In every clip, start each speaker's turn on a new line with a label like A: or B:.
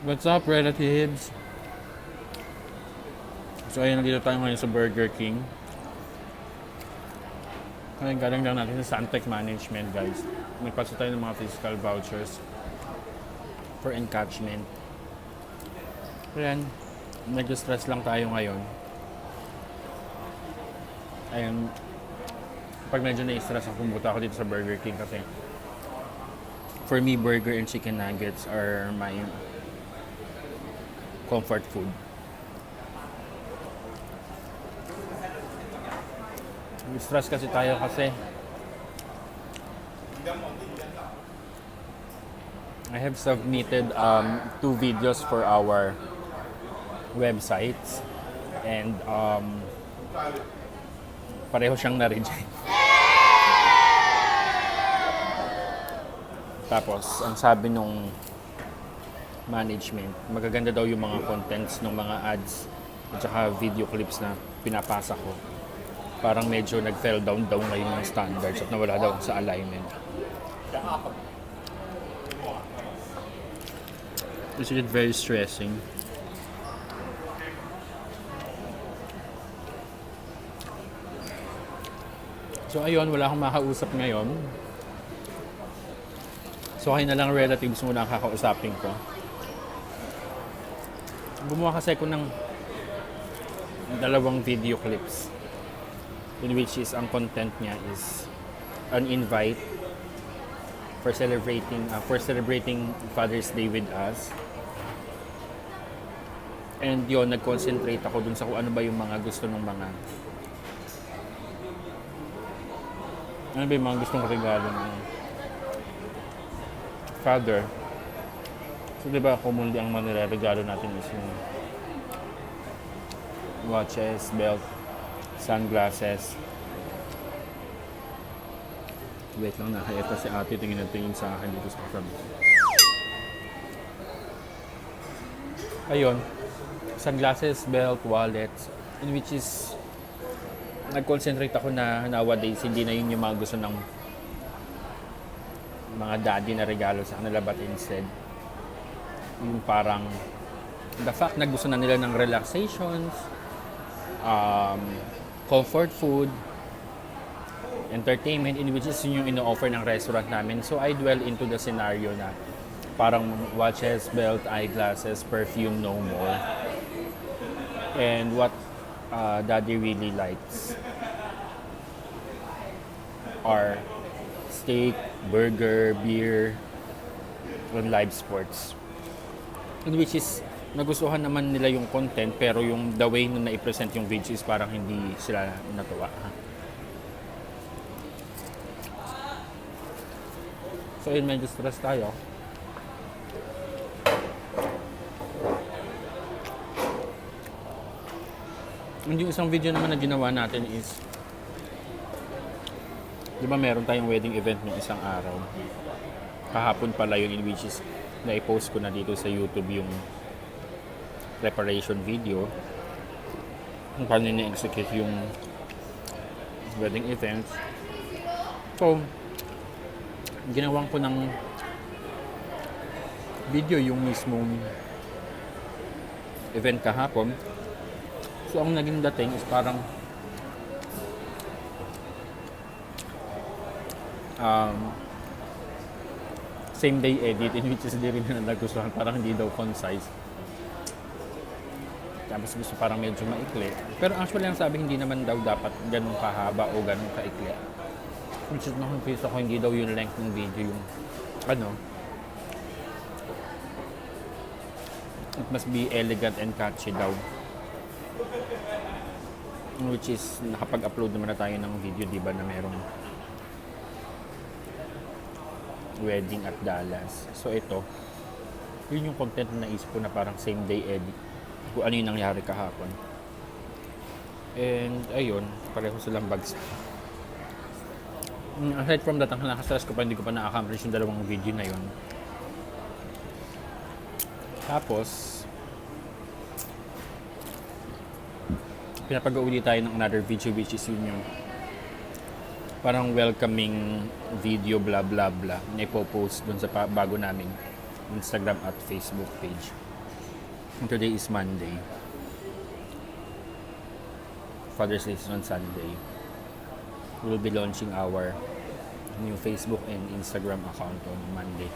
A: What's up, relatives? So, ayun, nandito tayo ngayon sa Burger King. Ngayon, galing lang natin sa Santec Management, guys. Nagpasa tayo ng mga physical vouchers for encashment. Ayan, nag-stress lang tayo ngayon. Ayan, pag medyo na-stress ako, pumunta ako dito sa Burger King kasi for me, burger and chicken nuggets are my comfort food. Stress kasi tayo kasi I have submitted 2 videos for our websites and pareho siyang na-reject. Tapos, ang sabi nung management, magaganda daw yung mga contents ng mga ads at saka video clips na pinapasa ko. Parang medyo nag-fell down daw ngayon yung standards at nawala daw sa alignment. This is very stressing. So ayun, wala akong makausap ngayon. So kayo na lang relatives muna ang kakausapin ko. Gumawa kasi ako ng 2 video clips in which is ang content niya is an invite for celebrating Father's Day with us. And yon, nag-concentrate ako dun sa kung ano ba yung mga gusto ng mga gustong regalo ng father. So, di ba, commonly ang maniregalo natin is yung watches, belt, sunglasses. Wait lang, nakayata si ate, tingin sa akin dito sa katabi. Ayun, sunglasses, belt, wallets, in which is nag-concentrate ako na nowadays hindi na yun yung mga gusto ng mga daddy na regalo sa kanila, but instead yung parang the fact na gusto na nila ng relaxations, comfort food, entertainment, in which is yun yung ino-offer ng restaurant namin. So I dwell into the scenario na parang watches, belt, eyeglasses, perfume, no more. And what daddy really likes are steak, burger, beer, and live sports. In which is, nagustuhan naman nila yung content, pero yung the way na i-present yung video is parang hindi sila natuwa. So yun, medyo stress tayo. And yung isang video naman na ginawa natin is, di ba meron tayong wedding event ng isang araw. Kahapon pala yun, in which is na-post ko na dito sa YouTube yung preparation video kung paano na-execute yung wedding event. So, ginawan ko ng video yung mismong event kahapon. So, ang naging dating is parang same day edit, in which is di rin na nagustuhan, parang hindi daw concise. Tapos gusto parang medyo maikli. Pero actually ang sabi, hindi naman daw dapat ganun kahaba o ganun kaikli. Which is na-confuse ako, hindi daw yung length ng video yung it must be elegant and catchy daw. Which is nakapag-upload naman na tayo ng video, diba, na merong wedding at Dallas. So ito, yun yung content na naisip ko na parang same day edit kung ano yung nangyari kahapon. And ayun, pareho silang bags. Aside from that, ang nakastress ko pa, hindi ko pa na-accomplish yung 2 video na yun. Tapos pinapag-uuli tayo ng another video, which is yun yung parang welcoming video blah blah blah na ipopost dun sa bago naming Instagram at Facebook page. And today is Monday. Father's Day is on Sunday. We will be launching our new Facebook and Instagram account on Monday.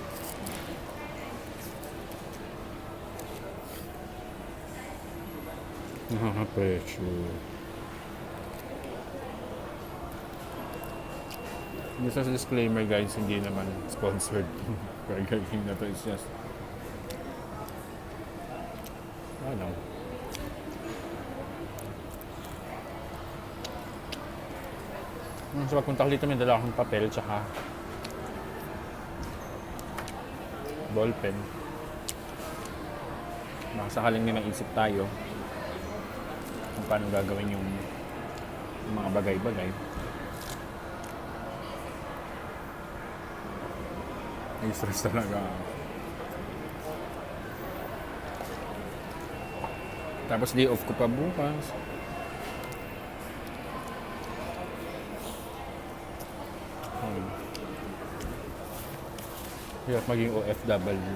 A: Nakaka-pressure. Just as a disclaimer guys, hindi naman sponsored. Burger King na to is just ano. So pagpunta ko dito may dala akong papel tsaka ballpen. Baka sakaling may maisip tayo kung paano gagawin yung mga bagay-bagay. Ay, stress talaga. Tapos day off ko pa bukas. Hirap maging OFW.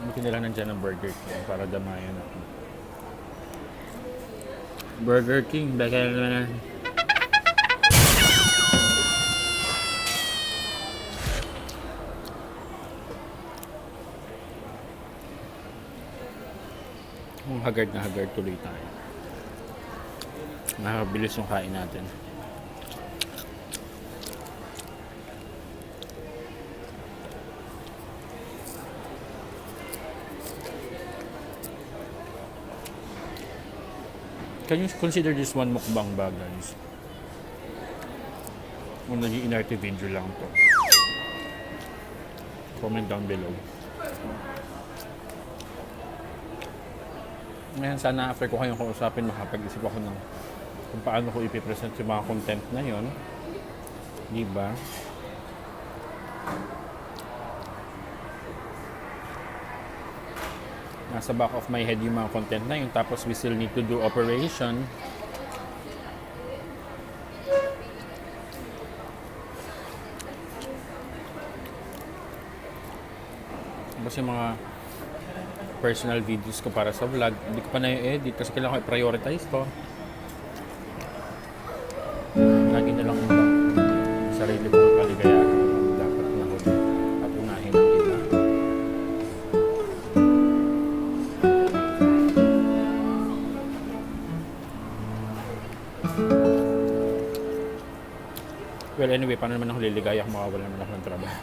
A: Buti nila nandiyan ng Burger King para damayan ako. Burger King, baka naman. Haggard na haggard tuloy tayo. Nakabilis yung kain natin. Can you consider this one mukbang ba guys? Kung naging inarte video lang to. Comment down below. Ngayon sana after ko kayong kausapin makapag-isip ako ng kung paano ko ipipresent yung mga content na yon, diba? Nasa back of my head yung mga content na yun, tapos we still need to do operation. Tapos yung mga personal videos ko para sa vlog, hindi ko pa na-edit kasi kailangan ko i-prioritize to. Lagi na lang yung sarili kong kaligayahan dapat na ako patunahin ng iba. Well anyway, paano naman ako liligaya kung makawala naman ako ng trabaho?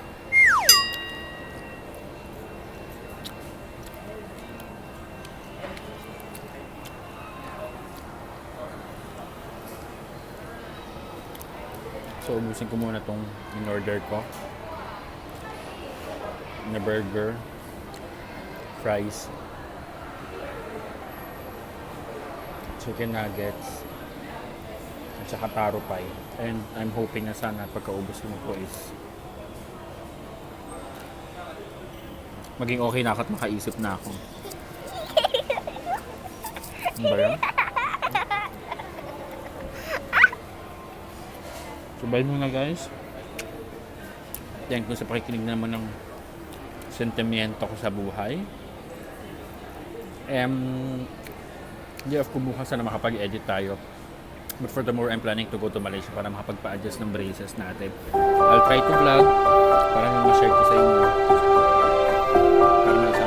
A: So, ubusin ko muna itong in-order ko na burger, fries, chicken nuggets, at saka taro pie. And I'm hoping na sana pagkaubos mo po is maging okay na ako at makaisip na ako. Ano ba yan? So, bye muna guys. Thank you sa pakikinig naman ng sentimiento ko sa buhay. Hindi off ko bukas sana makapag-edit tayo. But furthermore, I'm planning to go to Malaysia para makapagpa-adjust ng braces natin. I'll try to vlog para ma-share ko sa inyo. Para